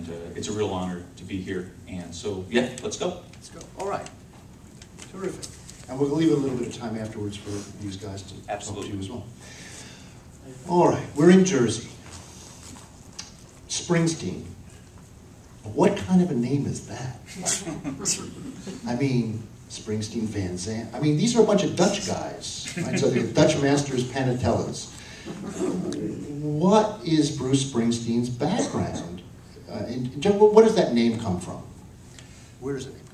and it's a real honor to be here. And so, yeah, let's go. Let's go. All right. Terrific. And we'll leave a little bit of time afterwards for these guys to talk to you as well. All right, we're in Jersey. Springsteen. What kind of a name is that? I mean, Springsteen, Van Zandt. I mean, these are a bunch of Dutch guys, right? So they're Dutch masters, Panatellas. What is Bruce Springsteen's background? What does that name come from? Where does it come from?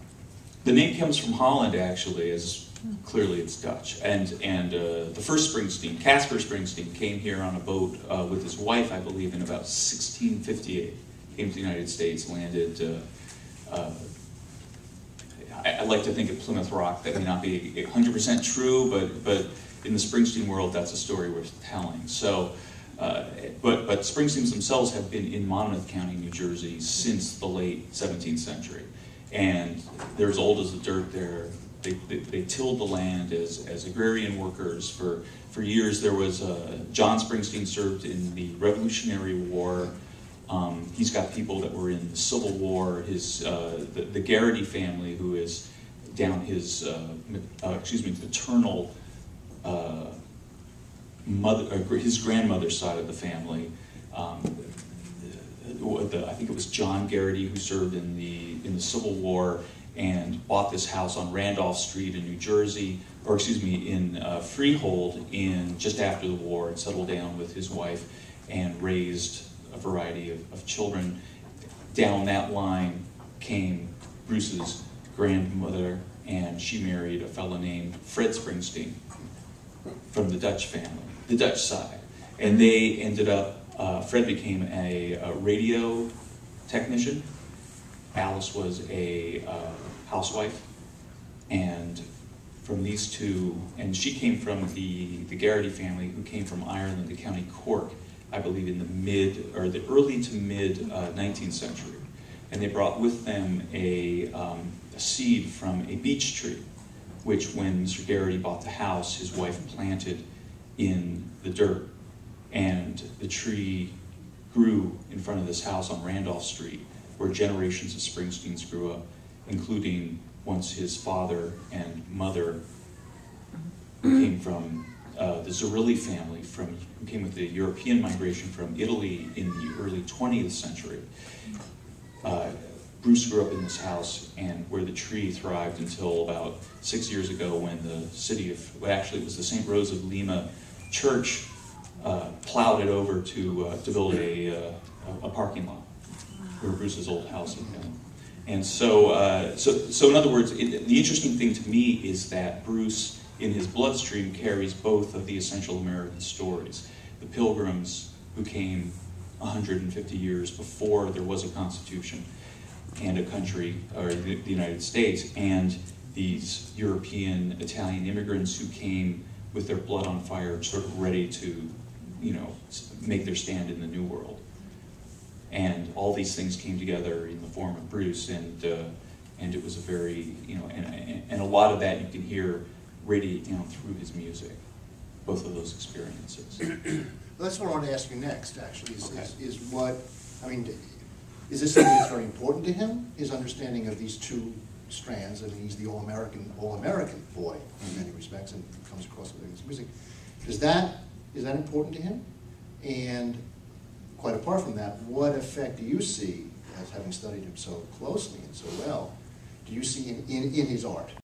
The name comes from Holland, actually, as clearly it's Dutch. And the first Springsteen, Casper Springsteen, came here on a boat with his wife, I believe, in about 1658. Came to the United States, landed, I like to think at Plymouth Rock. That may not be 100% true, but in the Springsteen world, that's a story worth telling. So, but Springsteens themselves have been in Monmouth County, New Jersey, since the late 17th century. And they're as old as the dirt there. They tilled the land as agrarian workers for years. There was, John Springsteen served in the Revolutionary War. He's got people that were in the Civil War. The Garrity family, who is down his maternal mother, his grandmother's side of the family. I think it was John Garrity who served in the Civil War and bought this house on Randolph Street in New Jersey, or in Freehold just after the war, and settled down with his wife and raised a variety of children. Down that line came Bruce's grandmother, and she married a fellow named Fred Springsteen from the Dutch family, the Dutch side. And they ended up, Fred became a radio technician. Alice was a housewife. And from these two, and she came from the Garrity family, who came from Ireland, the County Cork, I believe in the early to mid 19th century. And they brought with them a seed from a beech tree, which when Mr. Garrity bought the house, his wife planted in the dirt. And the tree grew in front of this house on Randolph Street, where generations of Springsteens grew up, including once his father and mother, who came from the Zerilli family, who came with the European migration from Italy in the early 20th century. Bruce grew up in this house, and where the tree thrived until about 6 years ago, when the city of, well, actually it was the St. Rose of Lima church, plowed it over to build a parking lot where Bruce's old house had been. And so in other words, the interesting thing to me is that Bruce, in his bloodstream, carries both of the essential American stories. The Pilgrims, who came 150 years before there was a Constitution and a country, or the United States, and these European, Italian immigrants who came with their blood on fire, sort of ready to, make their stand in the New World. And all these things came together in the form of Bruce, and it was a very, and a lot of that you can hear radiate down through his music, both of those experiences. Well, that's what I want to ask you next, actually, is this something that's very important to him, his understanding of these two strands? I mean, he's the all-American boy in many respects, and comes across with his music. Is that important to him? And quite apart from that, what effect do you see, as having studied him so closely and so well, do you see in his art?